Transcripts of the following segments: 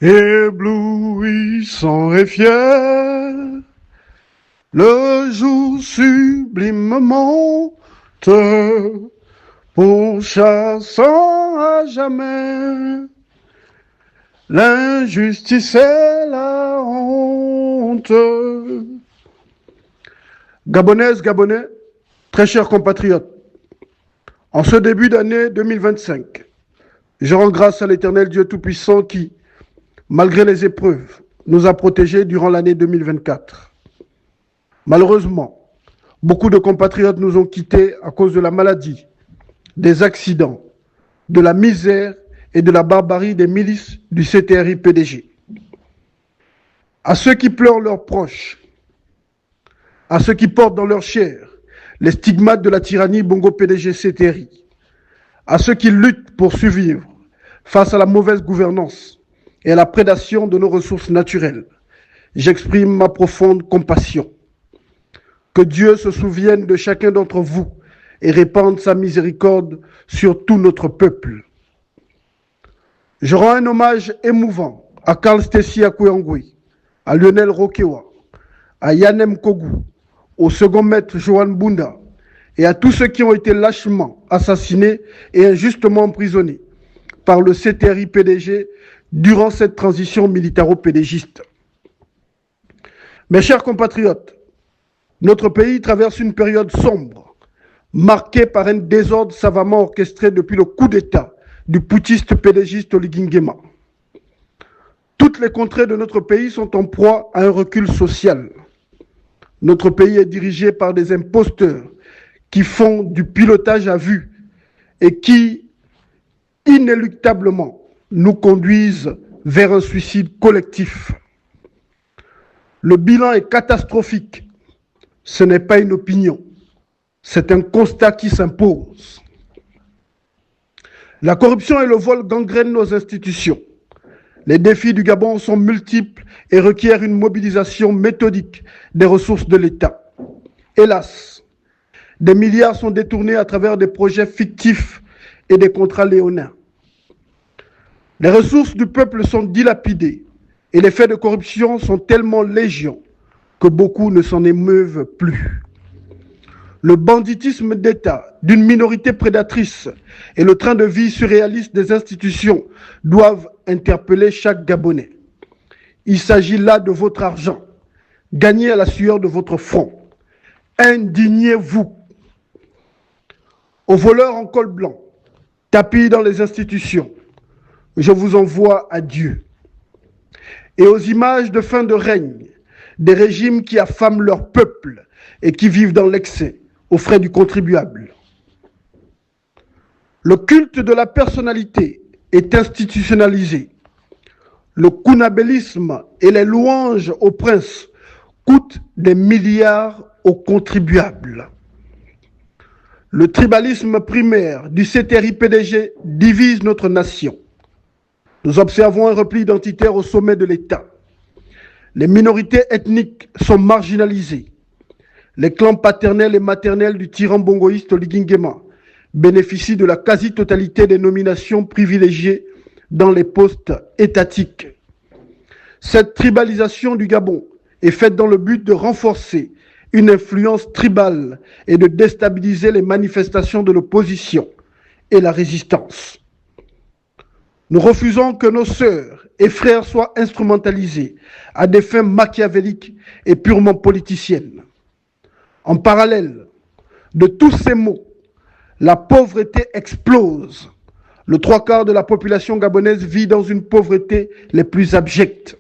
Éblouissant et fier, le jour sublime monte, pourchassant à jamais l'injustice et la honte. Gabonaises, Gabonais, très chers compatriotes, en ce début d'année 2025, je rends grâce à l'Éternel Dieu Tout-Puissant qui, malgré les épreuves, nous a protégés durant l'année 2024. Malheureusement, beaucoup de compatriotes nous ont quittés à cause de la maladie, des accidents, de la misère et de la barbarie des milices du CTRI-PDG. À ceux qui pleurent leurs proches, à ceux qui portent dans leur chair les stigmates de la tyrannie Bongo-PDG-CTRI, à ceux qui luttent pour survivre face à la mauvaise gouvernance et à la prédation de nos ressources naturelles, j'exprime ma profonde compassion. Que Dieu se souvienne de chacun d'entre vous et répande sa miséricorde sur tout notre peuple. Je rends un hommage émouvant à Karl Stessi Akouangui, à Lionel Rokewa, à Yanem Kogou, au second maître Johan Bunda et à tous ceux qui ont été lâchement assassinés et injustement emprisonnés par le CTRI-PDG durant cette transition militaro-pédégiste. Mes chers compatriotes, notre pays traverse une période sombre, marquée par un désordre savamment orchestré depuis le coup d'État du putschiste pédégiste Oligui Nguema. Toutes les contrées de notre pays sont en proie à un recul social. Notre pays est dirigé par des imposteurs qui font du pilotage à vue et qui, inéluctablement, nous conduisent vers un suicide collectif. Le bilan est catastrophique. Ce n'est pas une opinion, c'est un constat qui s'impose. La corruption et le vol gangrènent nos institutions. Les défis du Gabon sont multiples et requièrent une mobilisation méthodique des ressources de l'État. Hélas, des milliards sont détournés à travers des projets fictifs et des contrats léonins. Les ressources du peuple sont dilapidées et les faits de corruption sont tellement légion que beaucoup ne s'en émeuvent plus. Le banditisme d'État d'une minorité prédatrice et le train de vie surréaliste des institutions doivent interpeller chaque Gabonais. Il s'agit là de votre argent, gagné à la sueur de votre front. Indignez-vous. Aux voleurs en col blanc, tapis dans les institutions, je vous envoie à Dieu. Et aux images de fin de règne, des régimes qui affament leur peuple et qui vivent dans l'excès, aux frais du contribuable. Le culte de la personnalité est institutionnalisé. Le kounabélisme et les louanges aux princes coûtent des milliards aux contribuables. Le tribalisme primaire du CTRI-PDG divise notre nation. Nous observons un repli identitaire au sommet de l'État. Les minorités ethniques sont marginalisées. Les clans paternels et maternels du tyran bongoïste Oligui Nguema bénéficient de la quasi-totalité des nominations privilégiées dans les postes étatiques. Cette tribalisation du Gabon est faite dans le but de renforcer une influence tribale et de déstabiliser les manifestations de l'opposition et la résistance. Nous refusons que nos sœurs et frères soient instrumentalisés à des fins machiavéliques et purement politiciennes. En parallèle de tous ces maux, la pauvreté explose. Le 3/4 de la population gabonaise vit dans une pauvreté les plus abjectes.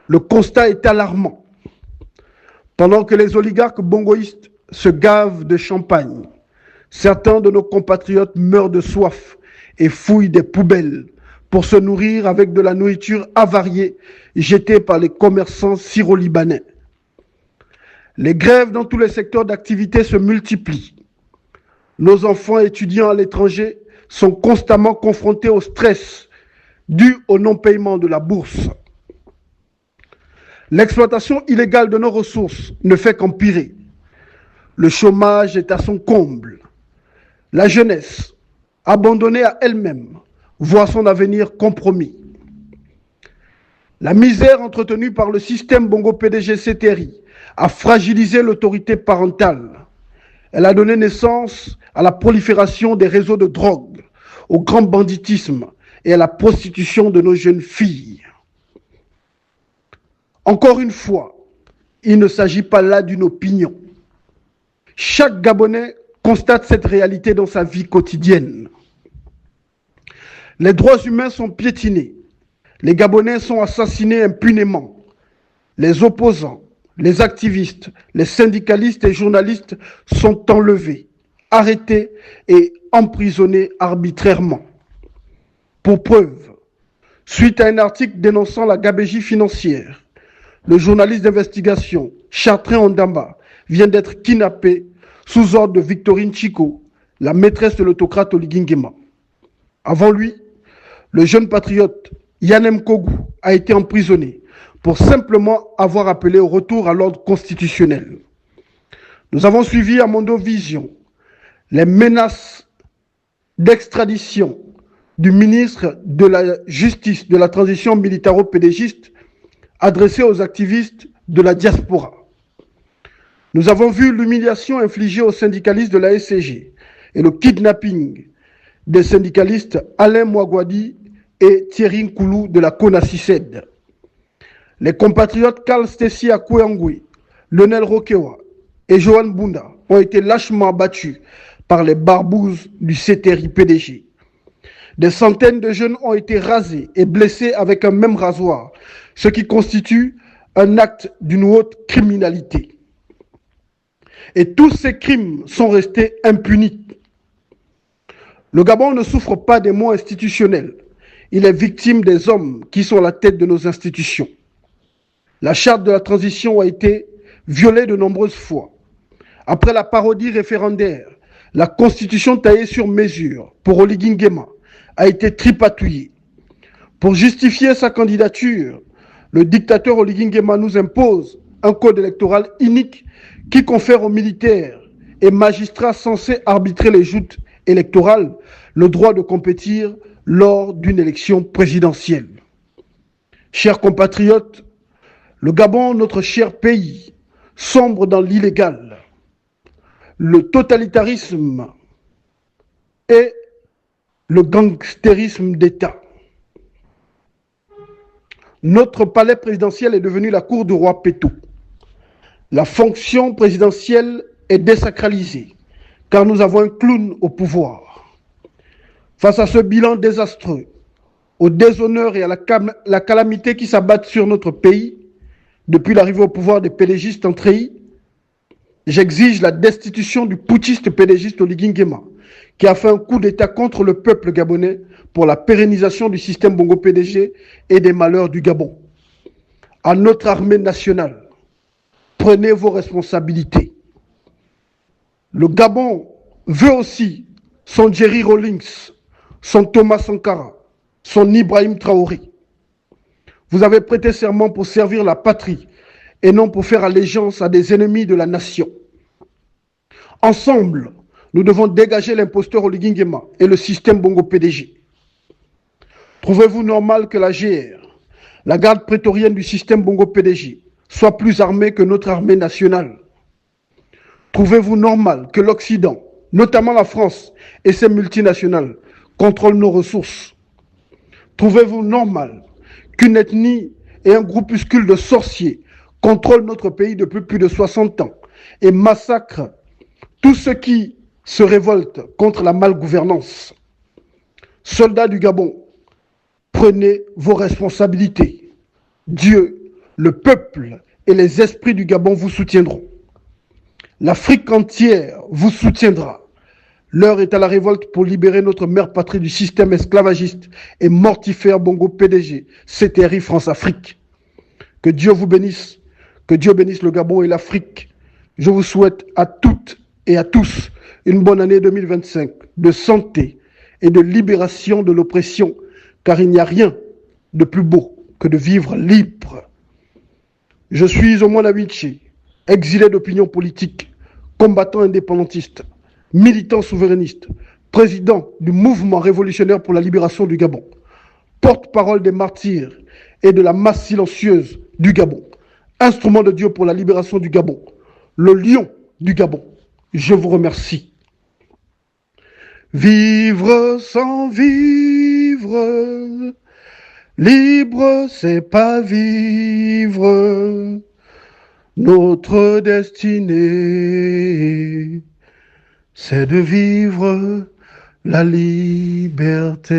Le constat est alarmant. Pendant que les oligarques bongoïstes se gavent de champagne, certains de nos compatriotes meurent de soif et fouillent des poubelles pour se nourrir avec de la nourriture avariée jetée par les commerçants syro-libanais. Les grèves dans tous les secteurs d'activité se multiplient. Nos enfants étudiants à l'étranger sont constamment confrontés au stress dû au non-paiement de la bourse. L'exploitation illégale de nos ressources ne fait qu'empirer. Le chômage est à son comble. La jeunesse, abandonnée à elle-même, voit son avenir compromis. La misère entretenue par le système Bongo PDG CTRI a fragilisé l'autorité parentale. Elle a donné naissance à la prolifération des réseaux de drogue, au grand banditisme et à la prostitution de nos jeunes filles. Encore une fois, il ne s'agit pas là d'une opinion. Chaque Gabonais constate cette réalité dans sa vie quotidienne. Les droits humains sont piétinés. Les Gabonais sont assassinés impunément. Les opposants, les activistes, les syndicalistes et journalistes sont enlevés, arrêtés et emprisonnés arbitrairement. Pour preuve, suite à un article dénonçant la gabégie financière, le journaliste d'investigation Chartrain Ondamba vient d'être kidnappé sous ordre de Victorine Chico, la maîtresse de l'autocrate Oligui Nguema. Avant lui, le jeune patriote Yanem Kogou a été emprisonné pour simplement avoir appelé au retour à l'ordre constitutionnel. Nous avons suivi à Mondo Vision les menaces d'extradition du ministre de la Justice de la transition militaro-pédégiste adressées aux activistes de la diaspora. Nous avons vu l'humiliation infligée aux syndicalistes de la SCG et le kidnapping des syndicalistes Alain Mouagouadi et Thierry Nkoulou de la CONACICED. Les compatriotes Karl Stessi Akouangui, Lionel Rokewa et Johan Bunda ont été lâchement abattus par les barbouzes du CTRI PDG. Des centaines de jeunes ont été rasés et blessés avec un même rasoir, ce qui constitue un acte d'une haute criminalité. Et tous ces crimes sont restés impunis. Le Gabon ne souffre pas des maux institutionnels. Il est victime des hommes qui sont à la tête de nos institutions. La charte de la transition a été violée de nombreuses fois. Après la parodie référendaire, la constitution taillée sur mesure pour Oligui Nguema a été tripatouillée. Pour justifier sa candidature, le dictateur Oligui Nguema nous impose un code électoral unique qui confère aux militaires et magistrats censés arbitrer les joutes électorales le droit de compétir lors d'une élection présidentielle. Chers compatriotes, le Gabon, notre cher pays, sombre dans l'illégal, le totalitarisme et le gangstérisme d'État. Notre palais présidentiel est devenu la cour du roi Péto. La fonction présidentielle est désacralisée, car nous avons un clown au pouvoir. Face à ce bilan désastreux, au déshonneur et à la calamité qui s'abattent sur notre pays, depuis l'arrivée au pouvoir des pédégistes en treillis, j'exige la destitution du putschiste pédégiste Oligui Nguema, qui a fait un coup d'État contre le peuple gabonais pour la pérennisation du système Bongo PDG et des malheurs du Gabon. À notre armée nationale, prenez vos responsabilités. Le Gabon veut aussi son Jerry Rawlings, son Thomas Sankara, son Ibrahim Traoré. Vous avez prêté serment pour servir la patrie et non pour faire allégeance à des ennemis de la nation. Ensemble, nous devons dégager l'imposteur Oligui Nguema et le système Bongo PDG. Trouvez-vous normal que la GR, la garde prétorienne du système Bongo PDG, soit plus armée que notre armée nationale? Trouvez-vous normal que l'Occident, notamment la France et ses multinationales, contrôlent nos ressources? Trouvez-vous normal qu'une ethnie et un groupuscule de sorciers contrôlent notre pays depuis plus de 60 ans et massacrent tous ceux qui se révoltent contre la malgouvernance? Soldats du Gabon, prenez vos responsabilités. Dieu, le peuple et les esprits du Gabon vous soutiendront. L'Afrique entière vous soutiendra. L'heure est à la révolte pour libérer notre mère patrie du système esclavagiste et mortifère Bongo PDG, CTRI France-Afrique. Que Dieu vous bénisse, que Dieu bénisse le Gabon et l'Afrique. Je vous souhaite à toutes et à tous une bonne année 2025 de santé et de libération de l'oppression, car il n'y a rien de plus beau que de vivre libre. Je suis Omwana Wichi, exilé d'opinion politique, combattant indépendantiste, militant souverainiste, président du mouvement révolutionnaire pour la libération du Gabon, porte-parole des martyrs et de la masse silencieuse du Gabon. Instrument de Dieu pour la libération du Gabon. Le lion du Gabon. Je vous remercie. Vivre sans vivre, libre c'est pas vivre. Notre destinée, c'est de vivre la liberté.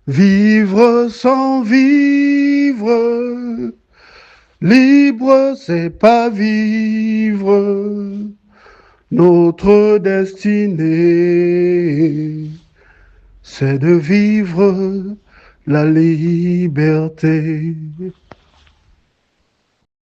Vivre sans vivre, libre c'est pas vivre. Notre destinée, c'est de vivre la liberté.